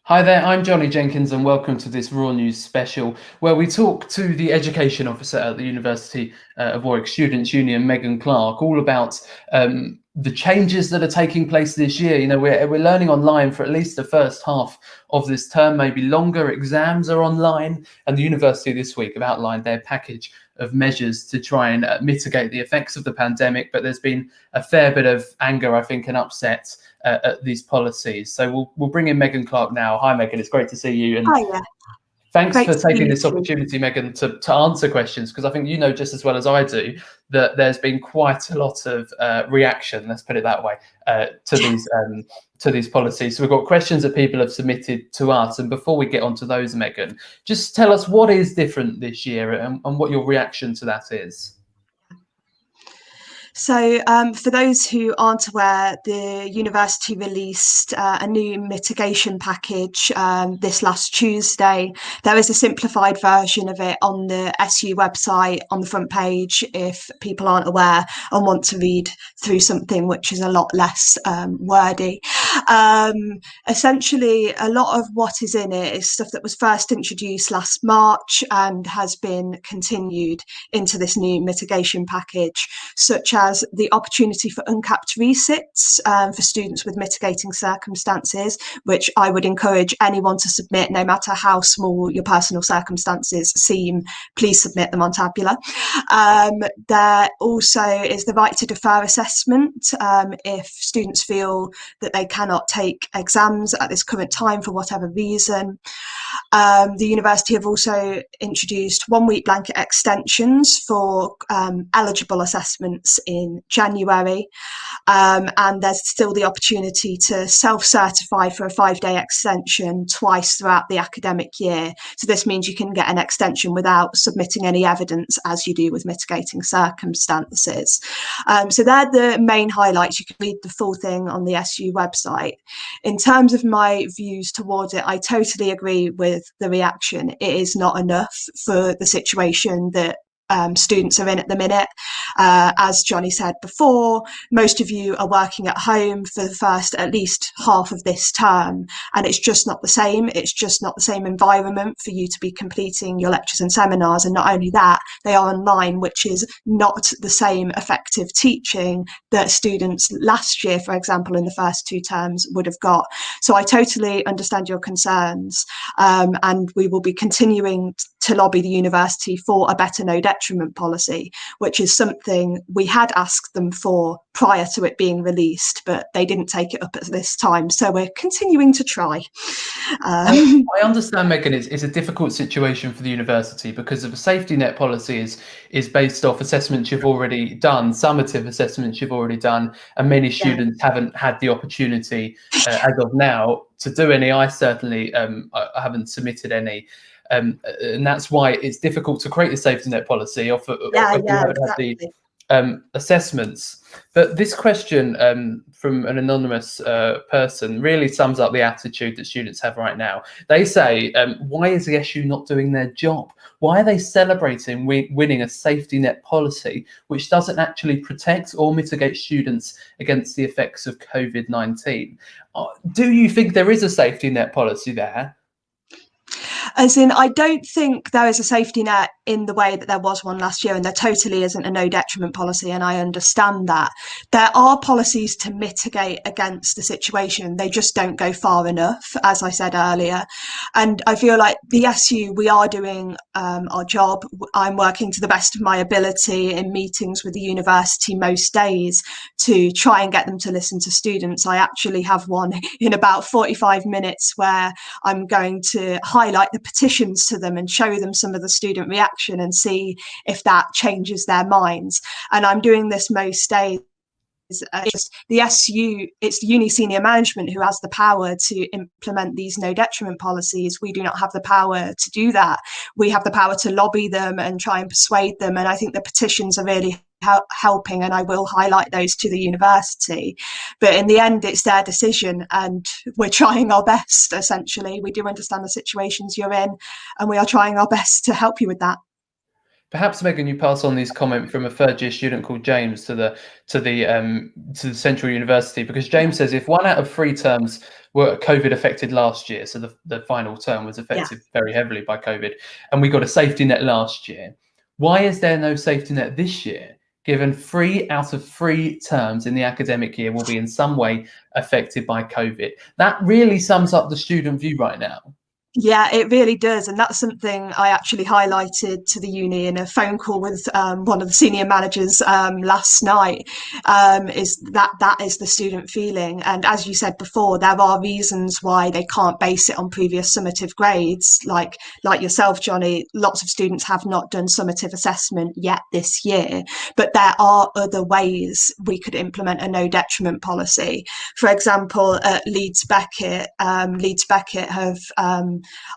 Hi there, I'm Johnny Jenkins and welcome to this Raw News special where we talk to the education officer at the University of Warwick Students' Union, Megan Clarke, all about the changes that are taking place this year. You know, we're learning online for at least the first half of this term, maybe longer. Exams are online, and the university this week have outlined their package of measures to try and mitigate the effects of the pandemic. But there's been a fair bit of anger, I think, and upset at these policies. So we'll bring in Megan Clarke now. Hi, Megan. It's great to see you. And Hiya. thanks Great for to see taking you this too. opportunity, Megan, to answer questions, because I think you know just as well as I do that there's been quite a lot of reaction, let's put it that way, to these policies. So we've got questions that people have submitted to us. And before we get onto those, Megan, just tell us what is different this year and what your reaction to that is. So, for those who aren't aware, the university released a new mitigation package this last Tuesday. There is a simplified version of it on the SU website on the front page if people aren't aware and want to read through something which is a lot less wordy. Essentially, a lot of what is in it is stuff that was first introduced last March and has been continued into this new mitigation package, such as the opportunity for uncapped resits for students with mitigating circumstances, which I would encourage anyone to submit, no matter how small your personal circumstances seem. Please submit them on Tabular. There also is the right to defer assessment if students feel that they cannot take exams at this current time for whatever reason. The university have also introduced 1 week blanket extensions for eligible assessments in January. And there's still the opportunity to self-certify for a 5-day extension twice throughout the academic year. So this means you can get an extension without submitting any evidence, as you do with mitigating circumstances. So they're the main highlights. You can read the full thing on the SU website. In terms of my views towards it, I totally agree with the reaction. It is not enough for the situation that students are in at the minute. As Johnny said before, most of you are working at home for the first at least half of this term, and it's just not the same. It's just not the same environment for you to be completing your lectures and seminars. And not only that, they are online, which is not the same effective teaching that students last year, for example, in the first 2 terms would have got. So I totally understand your concerns, and we will be continuing to lobby the university for a better no detriment policy, which is something we had asked them for prior to it being released, but they didn't take it up at this time. So we're continuing to try. I understand, Megan, it's a difficult situation for the university because of a safety net policy is based off assessments you've already done, summative assessments you've already done, and many students haven't had the opportunity as of now to do any. I certainly I haven't submitted any. And that's why it's difficult to create a safety net policy if you haven't had the assessments. But this question from an anonymous person really sums up the attitude that students have right now. They say, why is the SU not doing their job? Why are they celebrating winning a safety net policy which doesn't actually protect or mitigate students against the effects of COVID-19? Do you think there is a safety net policy there? As in, I don't think there is a safety net in the way that there was one last year, and there totally isn't a no detriment policy, and I understand that. There are policies to mitigate against the situation. They just don't go far enough, as I said earlier. And I feel like the SU, we are doing our job. I'm working to the best of my ability in meetings with the university most days to try and get them to listen to students. I actually have one in about 45 minutes where I'm going to highlight the petitions to them and show them some of the student reaction and see if that changes their minds. And I'm doing this most days. It's the SU, it's the uni senior management who has the power to implement these no detriment policies. We do not have the power to do that. We have the power to lobby them and try and persuade them. And I think the petitions are really helping, and I will highlight those to the university. But in the end, it's their decision, and we're trying our best. Essentially, we do understand the situations you're in, and we are trying our best to help you with that. Perhaps, Megan, you pass on this comment from a third-year student called James to the Central University, because James says if 1 out of 3 terms were COVID affected last year, so the final term was Yeah. affected very heavily by COVID, and we got a safety net last year, why is there no safety net this year, given 3 out of 3 terms in the academic year will be in some way affected by COVID? That really sums up the student view right now. Yeah, it really does. And that's something I actually highlighted to the uni in a phone call with one of the senior managers last night, is that is the student feeling. And as you said before, there are reasons why they can't base it on previous summative grades. Like yourself, Johnny, lots of students have not done summative assessment yet this year, but there are other ways we could implement a no detriment policy. For example, at Leeds Beckett have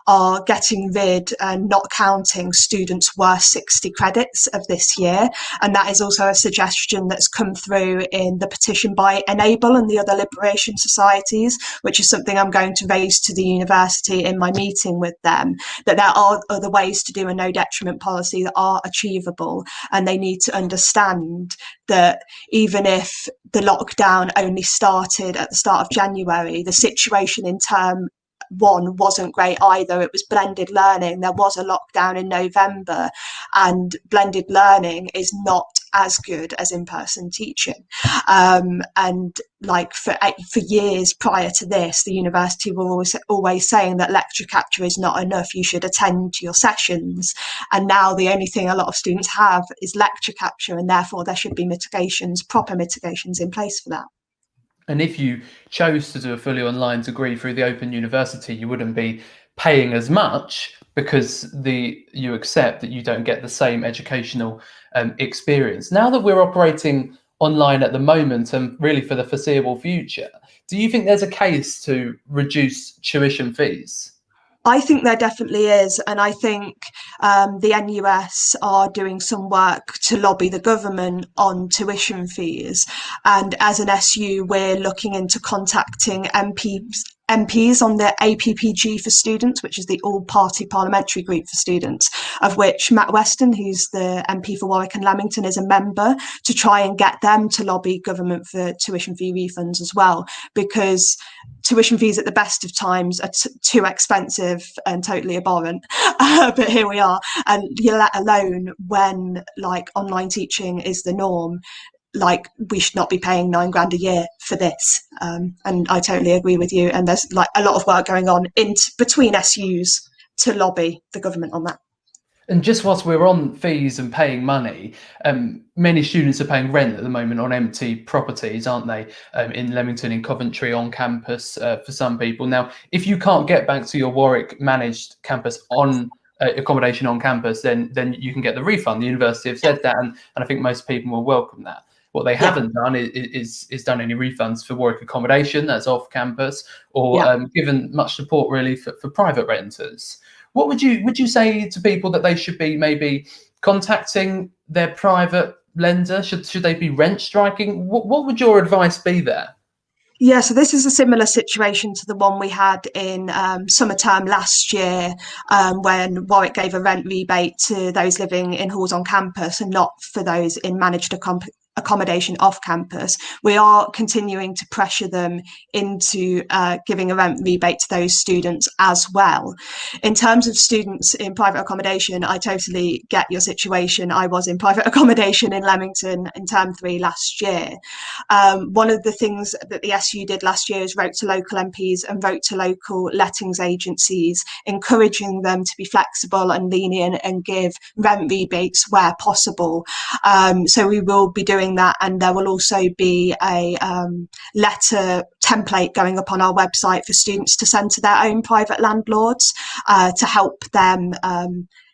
are getting rid and not counting students' worst 60 credits of this year. And that is also a suggestion that's come through in the petition by Enable and the other liberation societies, which is something I'm going to raise to the university in my meeting with them, that there are other ways to do a no detriment policy that are achievable. And they need to understand that even if the lockdown only started at the start of January, the situation in term 1 wasn't great either. It was blended learning. There was a lockdown in November, and blended learning is not as good as in-person teaching. And like for years prior to this, the university were always saying that lecture capture is not enough. You should attend to your sessions. And now the only thing a lot of students have is lecture capture, and therefore there should be mitigations, proper mitigations in place for that. And if you chose to do a fully online degree through the Open University, you wouldn't be paying as much, because you accept that you don't get the same educational experience. Now that we're operating online at the moment and really for the foreseeable future, do you think there's a case to reduce tuition fees? I think there definitely is, and I think the NUS are doing some work to lobby the government on tuition fees. And as an SU, we're looking into contacting MPs on the APPG for students, which is the all-party parliamentary group for students, of which Matt Weston, who's the MP for Warwick and Leamington, is a member, to try and get them to lobby government for tuition fee refunds as well, because tuition fees at the best of times are too expensive and totally abhorrent. But here we are, and let alone when like online teaching is the norm. Like, we should not be paying £9,000 a year for this. And I totally agree with you. And there's like a lot of work going on between SUs to lobby the government on that. And just whilst we're on fees and paying money, many students are paying rent at the moment on empty properties, aren't they? In Leamington, in Coventry, on campus for some people. Now, if you can't get back to your Warwick managed campus on accommodation on campus, then you can get the refund. The university have said that, and I think most people will welcome that. What they haven't done is done any refunds for Warwick accommodation that's off campus, or given much support really for private renters. What would you say to people that they should be maybe contacting their private lender? Should they be rent striking? What would your advice be there? Yeah, so this is a similar situation to the one we had in summer term last year, when Warwick gave a rent rebate to those living in halls on campus and not for those in managed accommodation off campus. We are continuing to pressure them into giving a rent rebate to those students as well. In terms of students in private accommodation, I totally get your situation. I was in private accommodation in Leamington in term 3 last year. One of the things that the SU did last year is wrote to local MPs and wrote to local lettings agencies, encouraging them to be flexible and lenient and give rent rebates where possible. So we will be doing that, and there will also be a letter template going up on our website for students to send to their own private landlords to help them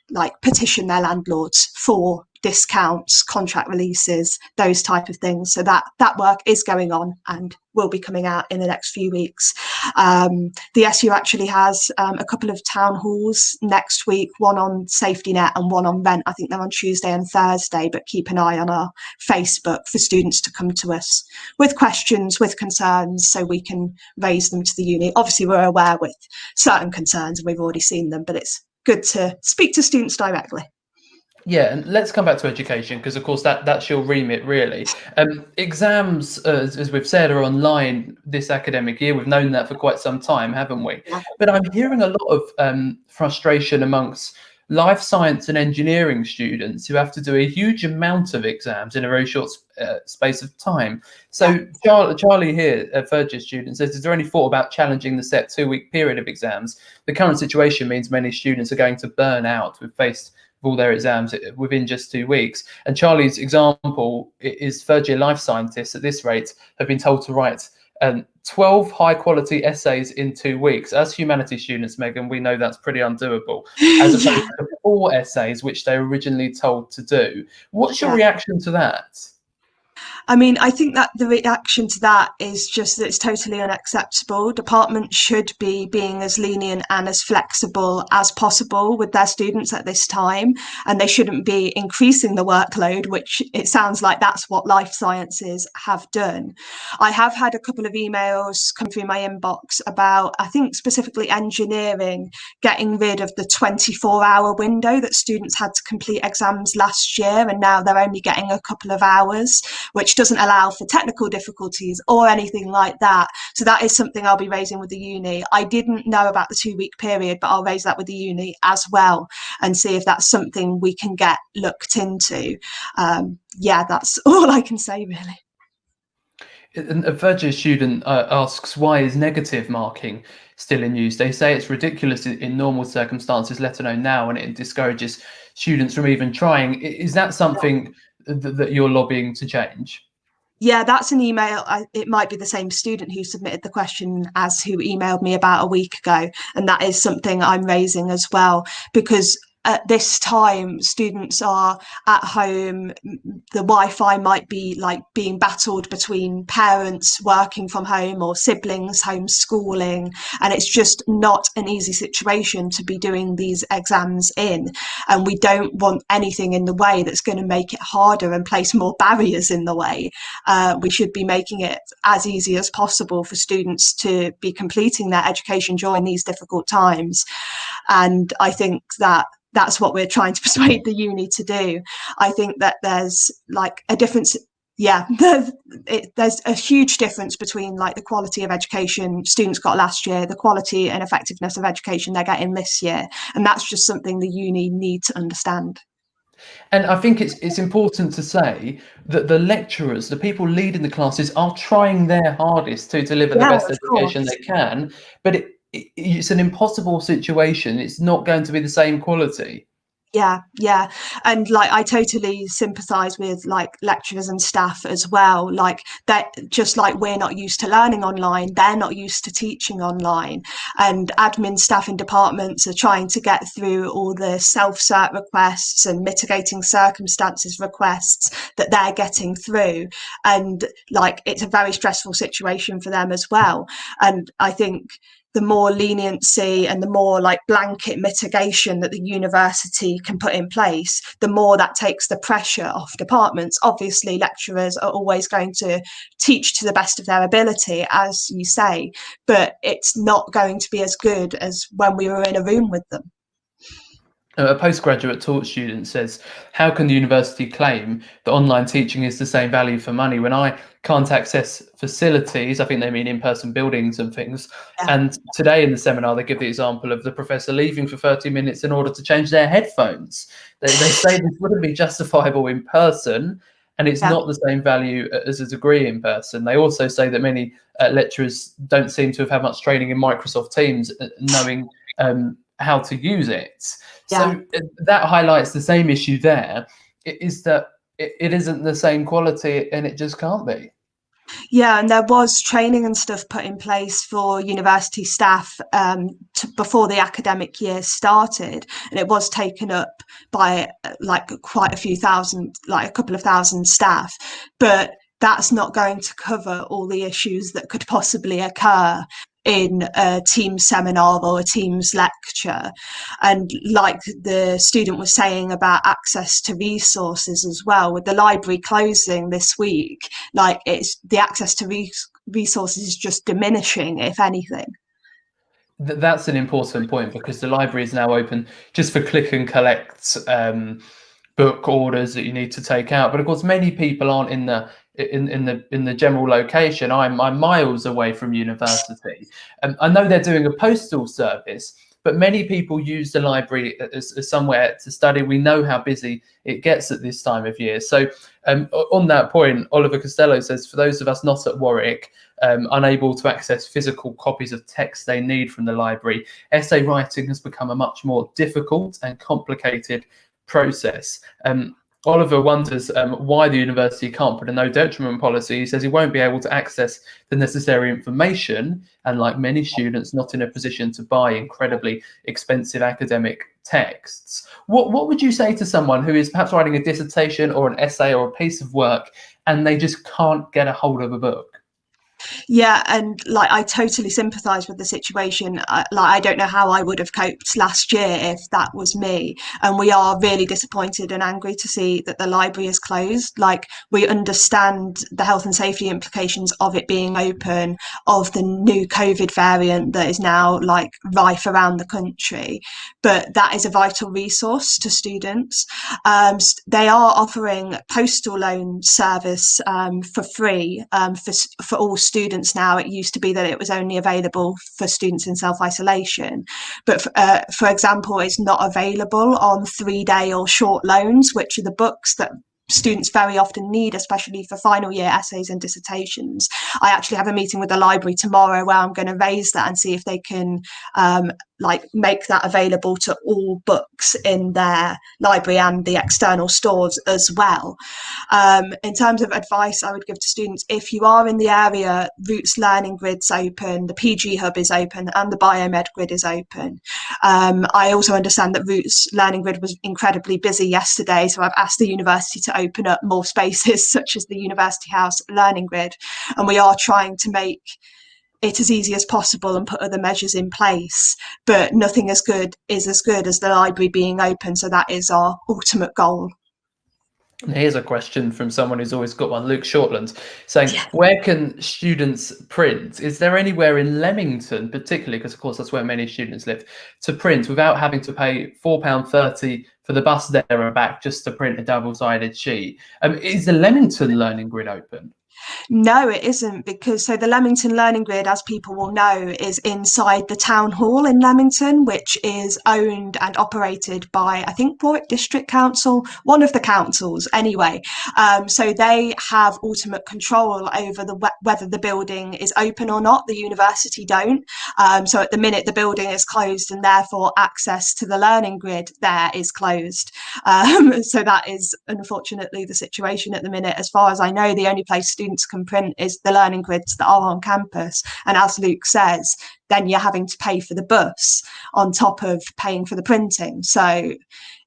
like petition their landlords for discounts, contract releases, those type of things. So that work is going on and will be coming out in the next few weeks. The SU actually has a couple of town halls next week, one on safety net and one on rent. I think they're on Tuesday and Thursday, but keep an eye on our Facebook for students to come to us with questions, with concerns, so we can raise them to the uni. Obviously, we're aware with certain concerns and we've already seen them, but it's good to speak to students directly. Yeah, and let's come back to education because, of course, that's your remit, really. Exams, as we've said, are online this academic year. We've known that for quite some time, haven't we? Yeah. But I'm hearing a lot of frustration amongst life science and engineering students who have to do a huge amount of exams in a very short space of time. Yeah. So Charlie here, a third year student, says, is there any thought about challenging the set 2-week period of exams? The current situation means many students are going to burn out. We've faced all their exams within just 2 weeks. And Charlie's example is third year life scientists at this rate have been told to write 12 high quality essays in 2 weeks. As humanities students, Megan, we know that's pretty undoable, as opposed Yeah. to 4 essays, which they were originally told to do. What's your Yeah. reaction to that? I mean, I think that the reaction to that is just that it's totally unacceptable. Departments should be being as lenient and as flexible as possible with their students at this time, and they shouldn't be increasing the workload, which it sounds like that's what life sciences have done. I have had a couple of emails come through my inbox about, I think specifically engineering, getting rid of the 24-hour window that students had to complete exams last year, and now they're only getting a couple of hours, which doesn't allow for technical difficulties or anything like that. So that is something I'll be raising with the uni. I didn't know about the 2-week period, but I'll raise that with the uni as well and see if that's something we can get looked into. Yeah, that's all I can say, really. A third year student asks, why is negative marking still in use? They say it's ridiculous in normal circumstances, let alone now, and it discourages students from even trying. Is that something that you're lobbying to change? Yeah, that's an email. It might be the same student who submitted the question as who emailed me about a week ago. And that is something I'm raising as well, because at this time, students are at home. The Wi-Fi might be like being battled between parents working from home or siblings homeschooling, and it's just not an easy situation to be doing these exams in. And we don't want anything in the way that's going to make it harder and place more barriers in the way. We should be making it as easy as possible for students to be completing their education during these difficult times. And I think that that's what we're trying to persuade the uni to do. I think that there's like a difference. Yeah, there's a huge difference between like the quality of education students got last year, the quality and effectiveness of education they're getting this year. And that's just something the uni need to understand. And I think it's important to say that the lecturers, the people leading the classes, are trying their hardest to deliver the Yeah, best of education course. they can, but it's an impossible situation. It's not going to be the same quality. Yeah, and like I totally sympathize with like lecturers and staff as well. Like that, just like we're not used to learning online, they're not used to teaching online, and admin staff in departments are trying to get through all the self-cert requests and mitigating circumstances requests that they're getting through, and like it's a very stressful situation for them as well. And I think the more leniency and the more like blanket mitigation that the university can put in place, the more that takes the pressure off departments. Obviously, lecturers are always going to teach to the best of their ability, as you say, but it's not going to be as good as when we were in a room with them. A postgraduate taught student says, how can the university claim that online teaching is the same value for money when I can't access facilities? I think they mean in-person buildings and things. Yeah. And today in the seminar, they give the example of the professor leaving for 30 minutes in order to change their headphones. They say this wouldn't be justifiable in person, and it's Yeah. not the same value as a degree in person. They also say that many lecturers don't seem to have had much training in Microsoft Teams, knowing how to use it. Yeah. So that highlights the same issue there, is that it isn't the same quality and it just can't be. Yeah, and there was training and stuff put in place for university staff before the academic year started, and it was taken up by like quite a few thousand, like a couple of thousand staff, but that's not going to cover all the issues that could possibly occur in a Teams seminar or a Teams lecture. And like the student was saying about access to resources as well, with the library closing this week, like it's the access to resources is just diminishing, if anything. That's an important point, because the library is now open just for click and collect book orders that you need to take out. But of course, many people aren't in the general location. I'm miles away from university, and I know they're doing a postal service, but many people use the library as somewhere to study. We know how busy it gets at this time of year. So on that point, Oliver Costello says, for those of us not at Warwick, unable to access physical copies of text they need from the library, essay writing has become a much more difficult and complicated process. Oliver wonders why the university can't put a no detriment policy. He says he won't be able to access the necessary information, and like many students, not in a position to buy incredibly expensive academic texts. What would you say to someone who is perhaps writing a dissertation or an essay or a piece of work and they just can't get a hold of a book? Yeah, and like I totally sympathise with the situation. I don't know how I would have coped last year if that was me. And we are really disappointed and angry to see that the library is closed. Like, we understand the health and safety implications of it being open, of the new COVID variant that is now like rife around the country, but that is a vital resource to students. They are offering postal loan service for free for all students now. It used to be that it was only available for students in self-isolation, but for example, it's not available on 3-day or short loans, which are the books that students very often need, especially for final year essays and dissertations. I actually have a meeting with the library tomorrow where I'm going to raise that and see if they can make that available to all books in their library and the external stores as well. In terms of advice I would give to students, if you are in the area, Roots Learning Grid's open, the PG Hub is open, and the Biomed Grid is open. I also understand that Roots Learning Grid was incredibly busy yesterday, so I've asked the university to open up more spaces, such as the University House Learning Grid, and we are trying to make it as easy as possible and put other measures in place, but nothing is as good as the library being open, so that is our ultimate goal. Here's a question from someone who's always got one, Luke Shortland, saying, Yeah. where can students print? Is there anywhere in Leamington, particularly, because of course that's where many students live, to print without having to pay £4.30 for the bus there and back just to print a double-sided sheet? Is the Leamington Learning Grid open? No, it isn't, because so the Leamington Learning Grid, as people will know, is inside the town hall in Leamington, which is owned and operated by, I think, Warwick District Council, one of the councils anyway. So they have ultimate control over whether the building is open or not. The university don't. So at the minute the building is closed, and therefore access to the Learning Grid there is closed. So that is unfortunately the situation at the minute. As far as I know, the only place students can print is the learning grids that are on campus, and as Luke says, then you're having to pay for the bus on top of paying for the printing, so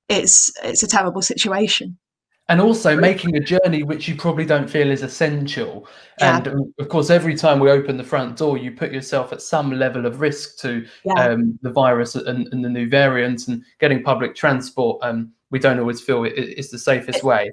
it's a terrible situation. And also making a journey which you probably don't feel is essential. Yeah. And of course, every time we open the front door, you put yourself at some level of risk to Yeah. the virus and the new variants, and getting public transport. We don't always feel it's the safest way.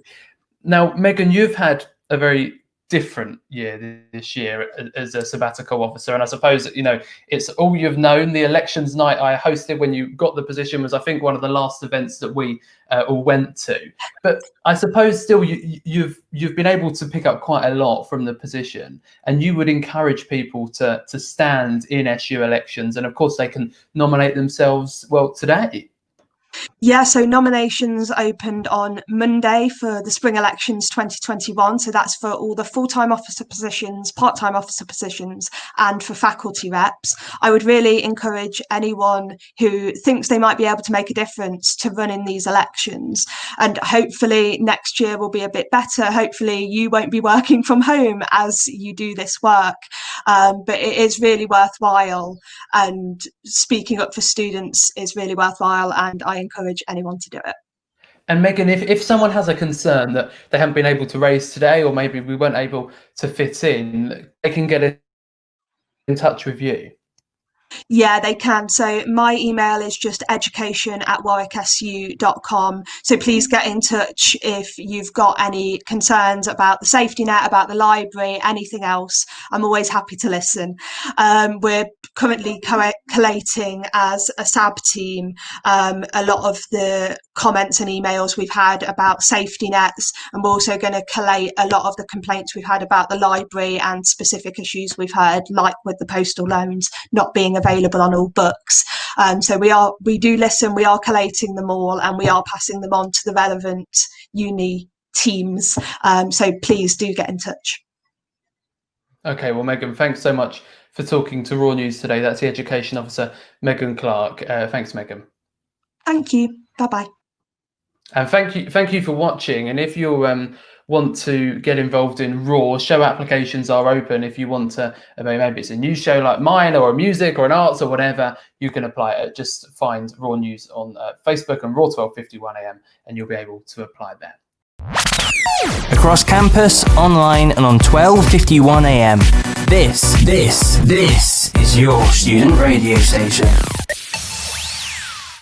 Now, Megan, you've had a very different year this year as a sabbatical officer, and I suppose that, you know, it's all you've known. The elections night I hosted when you got the position was, I think, one of the last events that we all went to. But I suppose still you've been able to pick up quite a lot from the position, and you would encourage people to stand in SU elections, and of course they can nominate themselves, well, today. Yeah, so nominations opened on Monday for the spring elections 2021. So that's for all the full-time officer positions, part-time officer positions, and for faculty reps. I would really encourage anyone who thinks they might be able to make a difference to run in these elections. And hopefully next year will be a bit better. Hopefully you won't be working from home as you do this work. But it is really worthwhile, and speaking up for students is really worthwhile, and I encourage anyone to do it. And Megan, if someone has a concern that they haven't been able to raise today, or maybe we weren't able to fit in, they can get in touch with you. Yeah, they can. So my email is just education@warwicksu.com. So please get in touch if you've got any concerns about the safety net, about the library, anything else. I'm always happy to listen. We're currently collating as a SAB team a lot of the comments and emails we've had about safety nets, and we're also going to collate a lot of the complaints we've had about the library and specific issues we've heard, like with the postal loans not being available on all books. So we do listen, we are collating them all, and we are passing them on to the relevant uni teams. So please do get in touch. Okay, well, Megan, thanks so much for talking to Raw News today. That's the Education Officer, Megan Clarke. Thanks, Megan. Thank you. Bye-bye. And thank you for watching. And if you want to get involved in Raw, show applications are open. If you want to, maybe it's a news show like mine, or a music or an arts or whatever, you can apply. Just find Raw News on Facebook and Raw 12:51 AM, and you'll be able to apply there. Across campus, online, and on 12:51 AM. This is your student radio station.